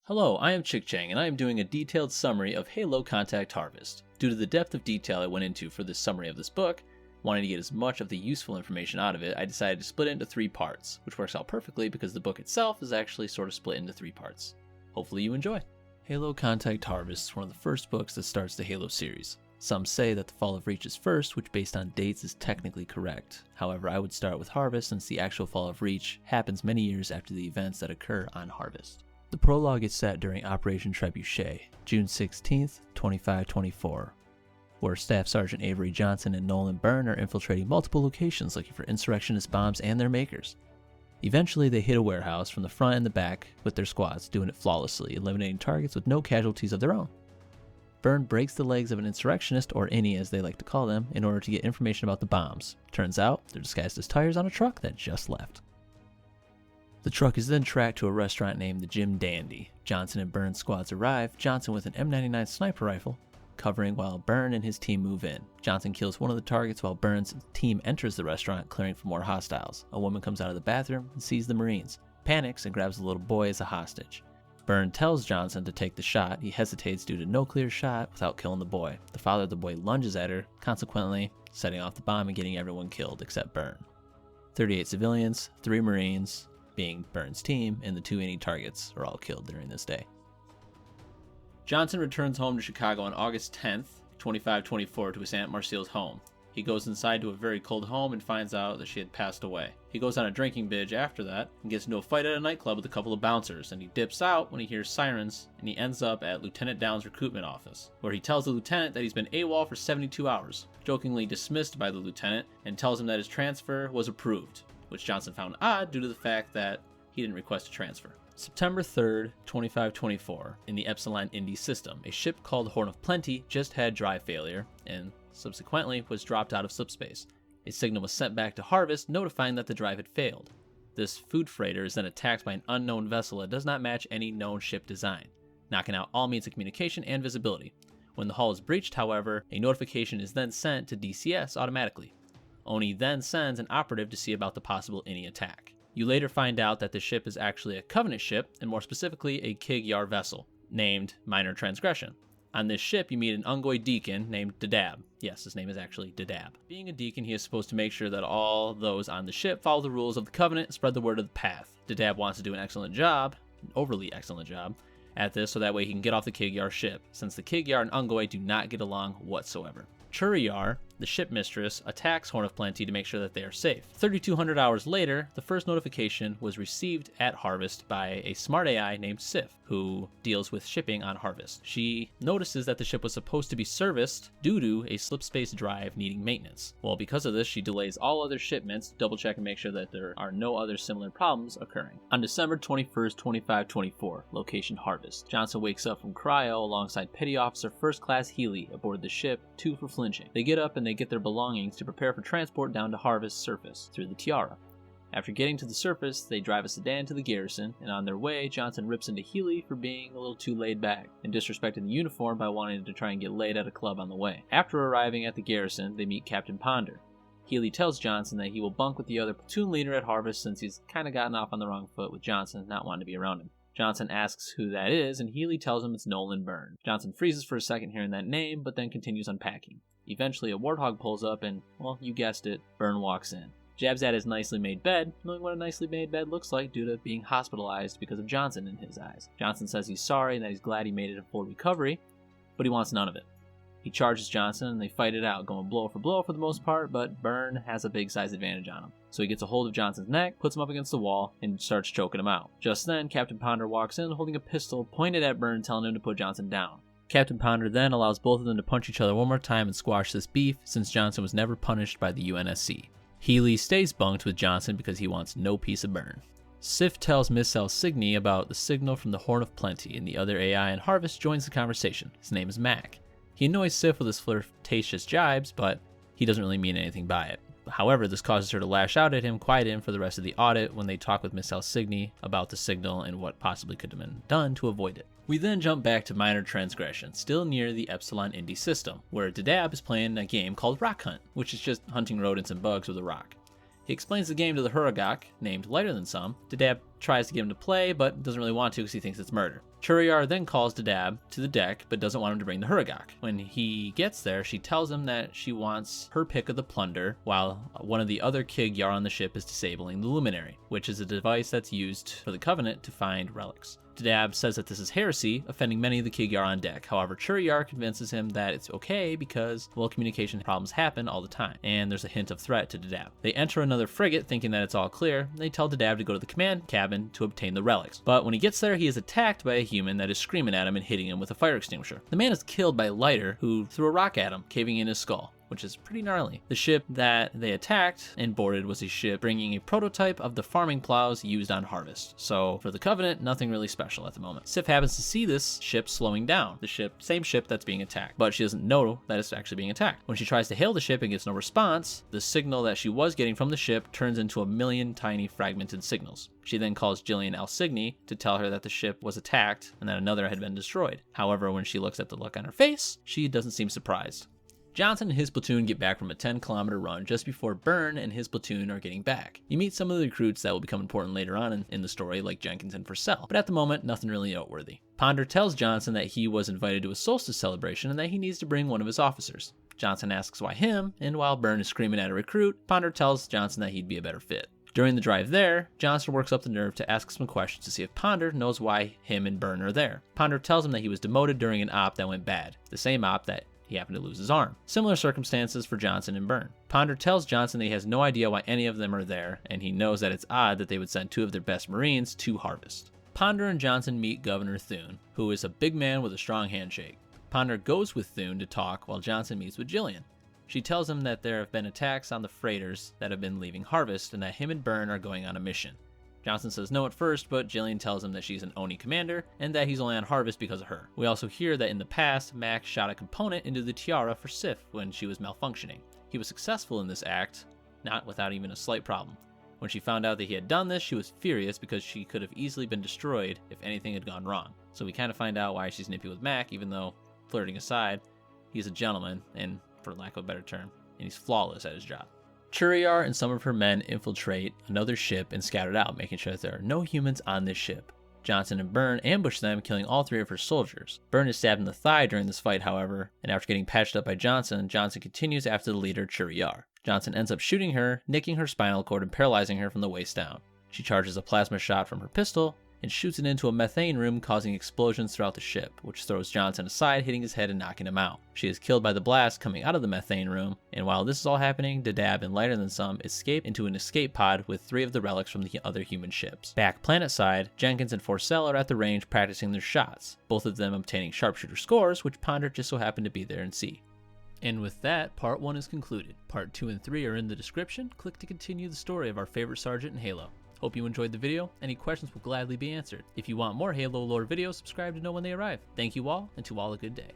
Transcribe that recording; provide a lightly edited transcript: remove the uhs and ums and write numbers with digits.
Hello, I am Chickchang, and I am doing a detailed summary of Halo Contact Harvest. Due to the depth of detail I went into for this summary of this book, wanting to get as much of the useful information out of it, I decided to split it into 3 parts, which works out perfectly because the book itself is actually sort of split into 3 parts. Hopefully you enjoy. Halo Contact Harvest is one of the first books that starts the Halo series. Some say that the Fall of Reach is first, which based on dates is technically correct. However, I would start with Harvest since the actual Fall of Reach happens many years after the events that occur on Harvest. The prologue is set during Operation Trebuchet, June 16th, 2524, where Staff Sergeant Avery Johnson and Nolan Byrne are infiltrating multiple locations looking for insurrectionist bombs and their makers. Eventually, they hit a warehouse from the front and the back with their squads, doing it flawlessly, eliminating targets with no casualties of their own. Byrne breaks the legs of an insurrectionist, or innie as they like to call them, in order to get information about the bombs. Turns out, they're disguised as tires on a truck that just left. The truck is then tracked to a restaurant named the Jim Dandy. Johnson and Byrne's squads arrive, Johnson with an M99 sniper rifle, covering while Byrne and his team move in. Johnson kills one of the targets while Byrne's team enters the restaurant, clearing for more hostiles. A woman comes out of the bathroom and sees the Marines, panics and grabs the little boy as a hostage. Byrne tells Johnson to take the shot. He hesitates due to no clear shot without killing the boy. The father of the boy lunges at her, consequently setting off the bomb and getting everyone killed except Byrne. 38 civilians, 3 Marines, being Byrne's team, and the 2 innie targets are all killed during this day. Johnson returns home to Chicago on August 10th, 2524 to his Aunt Marcia's home. He goes inside to a very cold home and finds out that she had passed away. He goes on a drinking binge after that and gets into a fight at a nightclub with a couple of bouncers, and he dips out when he hears sirens, and he ends up at Lieutenant Down's recruitment office, where he tells the lieutenant that he's been AWOL for 72 hours, jokingly dismissed by the lieutenant, and tells him that his transfer was approved, which Johnson found odd due to the fact that he didn't request a transfer. September 3rd, 2524, in the Epsilon Indy system, a ship called Horn of Plenty just had drive failure and subsequently was dropped out of slipspace. A signal was sent back to Harvest notifying that the drive had failed. This food freighter is then attacked by an unknown vessel that does not match any known ship design, knocking out all means of communication and visibility. When the hull is breached, however, a notification is then sent to DCS automatically. Oni then sends an operative to see about the possible innie attack. You later find out that the ship is actually a Covenant ship, and more specifically a Kig-Yar vessel, named Minor Transgression. On this ship, you meet an Ungoi deacon named Dadab. Yes, his name is actually Dadab. Being a deacon, he is supposed to make sure that all those on the ship follow the rules of the Covenant and spread the word of the path. Dadab wants to do an excellent job, an overly excellent job, at this so that way he can get off the Kig-Yar ship, since the Kig-Yar and Ungoi do not get along whatsoever. Churiyar, the ship mistress, attacks Horn of Plenty to make sure that they are safe. 3,200 hours later, the first notification was received at Harvest by a smart AI named Sif, who deals with shipping on Harvest. She notices that the ship was supposed to be serviced due to a slipspace drive needing maintenance. Well, because of this, she delays all other shipments to double check and make sure that there are no other similar problems occurring. On December 21st, 2524, location Harvest. Johnson wakes up from cryo alongside Petty Officer First Class Healy aboard the ship, 2 for flinching. They get up and they get their belongings to prepare for transport down to Harvest surface through the Tiara. After getting to the surface, they drive a sedan to the garrison, and on their way, Johnson rips into Healy for being a little too laid back and disrespecting the uniform by wanting to try and get laid at a club on the way. After arriving at the garrison, they meet Captain Ponder. Healy tells Johnson that he will bunk with the other platoon leader at Harvest since he's kinda gotten off on the wrong foot with Johnson not wanting to be around him. Johnson asks who that is, and Healy tells him it's Nolan Byrne. Johnson freezes for a second hearing that name, but then continues unpacking. Eventually, a warthog pulls up and, well, you guessed it, Byrne walks in. Jabs at his nicely made bed, knowing what a nicely made bed looks like due to being hospitalized because of Johnson in his eyes. Johnson says he's sorry and that he's glad he made it a full recovery, but he wants none of it. He charges Johnson and they fight it out, going blow for the most part, but Byrne has a big size advantage on him. So he gets a hold of Johnson's neck, puts him up against the wall, and starts choking him out. Just then, Captain Ponder walks in holding a pistol pointed at Byrne, telling him to put Johnson down. Captain Ponder then allows both of them to punch each other one more time and squash this beef, since Johnson was never punished by the UNSC. Healy stays bunked with Johnson because he wants no piece of Byrne. Sif tells Miss Alsigny about the signal from the Horn of Plenty, and the other AI in Harvest joins the conversation. His name is Mac. He annoys Sif with his flirtatious jibes, but he doesn't really mean anything by it. However, this causes her to lash out at him, quiet him for the rest of the audit when they talk with Miss Alsigny about the signal and what possibly could have been done to avoid it. We then jump back to Minor Transgression, still near the Epsilon Indy system, where Dadab is playing a game called Rock Hunt, which is just hunting rodents and bugs with a rock. He explains the game to the Huragok, named Lighter Than Some. Dadab tries to get him to play, but doesn't really want to because he thinks it's murder. Churiyar then calls Dadab to the deck, but doesn't want him to bring the Huragok. When he gets there, she tells him that she wants her pick of the plunder, while one of the other Kig-Yar on the ship is disabling the Luminary, which is a device that's used for the Covenant to find relics. Dadab says that this is heresy, offending many of the Kig-Yar on deck. However, Churiyar convinces him that it's okay because, well, communication problems happen all the time, and there's a hint of threat to Dadab. They enter another frigate thinking that it's all clear, and they tell Dadab to go to the command cabin to obtain the relics. But when he gets there, he is attacked by a human that is screaming at him and hitting him with a fire extinguisher. The man is killed by Lighter, who threw a rock at him, caving in his skull, which is pretty gnarly. The ship that they attacked and boarded was a ship bringing a prototype of the farming plows used on Harvest. So for the Covenant, nothing really special at the moment. Sif happens to see this ship slowing down, the same ship that's being attacked, but she doesn't know that it's actually being attacked. When she tries to hail the ship and gets no response, the signal that she was getting from the ship turns into a million tiny fragmented signals. She then calls Jillian Alsigny to tell her that the ship was attacked and that another had been destroyed. However, when she looks at the look on her face, she doesn't seem surprised. Johnson and his platoon get back from a 10-kilometer run just before Byrne and his platoon are getting back. You meet some of the recruits that will become important later on in the story, like Jenkins and Purcell, but at the moment, nothing really noteworthy. Ponder tells Johnson that he was invited to a solstice celebration and that he needs to bring one of his officers. Johnson asks why him, and while Byrne is screaming at a recruit, Ponder tells Johnson that he'd be a better fit. During the drive there, Johnson works up the nerve to ask some questions to see if Ponder knows why him and Byrne are there. Ponder tells him that he was demoted during an op that went bad, the same op that he happened to lose his arm. Similar circumstances for Johnson and Byrne. Ponder tells Johnson that he has no idea why any of them are there, and he knows that it's odd that they would send two of their best Marines to Harvest. Ponder and Johnson meet Governor Thune, who is a big man with a strong handshake. Ponder goes with Thune to talk while Johnson meets with Jillian. She tells him that there have been attacks on the freighters that have been leaving Harvest and that him and Byrne are going on a mission. Johnson says no at first, but Jillian tells him that she's an Oni commander and that he's only on Harvest because of her. We also hear that in the past, Mac shot a component into the tiara for Sif when she was malfunctioning. He was successful in this act, not without even a slight problem. When she found out that he had done this, she was furious because she could have easily been destroyed if anything had gone wrong. So we kind of find out why she's nippy with Mac, even though, flirting aside, he's a gentleman, and for lack of a better term, and he's flawless at his job. Churiyar and some of her men infiltrate another ship and scout it out, making sure that there are no humans on this ship. Johnson and Byrne ambush them, killing all three of her soldiers. Byrne is stabbed in the thigh during this fight, however, and after getting patched up by Johnson, Johnson continues after the leader, Churiyar. Johnson ends up shooting her, nicking her spinal cord and paralyzing her from the waist down. She charges a plasma shot from her pistol and shoots it into a methane room, causing explosions throughout the ship, which throws Johnson aside, hitting his head and knocking him out. She is killed by the blast coming out of the methane room, and while this is all happening, Dadab and Lighter Than Some escape into an escape pod with 3 of the relics from the other human ships. Back planetside, Jenkins and Forcell are at the range practicing their shots, both of them obtaining sharpshooter scores, which Ponder just so happened to be there and see. And with that, part 1 is concluded. Part 2 and 3 are in the description. Click to continue the story of our favorite sergeant in Halo. Hope you enjoyed the video. Any questions will gladly be answered. If you want more Halo lore videos, subscribe to know when they arrive. Thank you all, and to all a good day.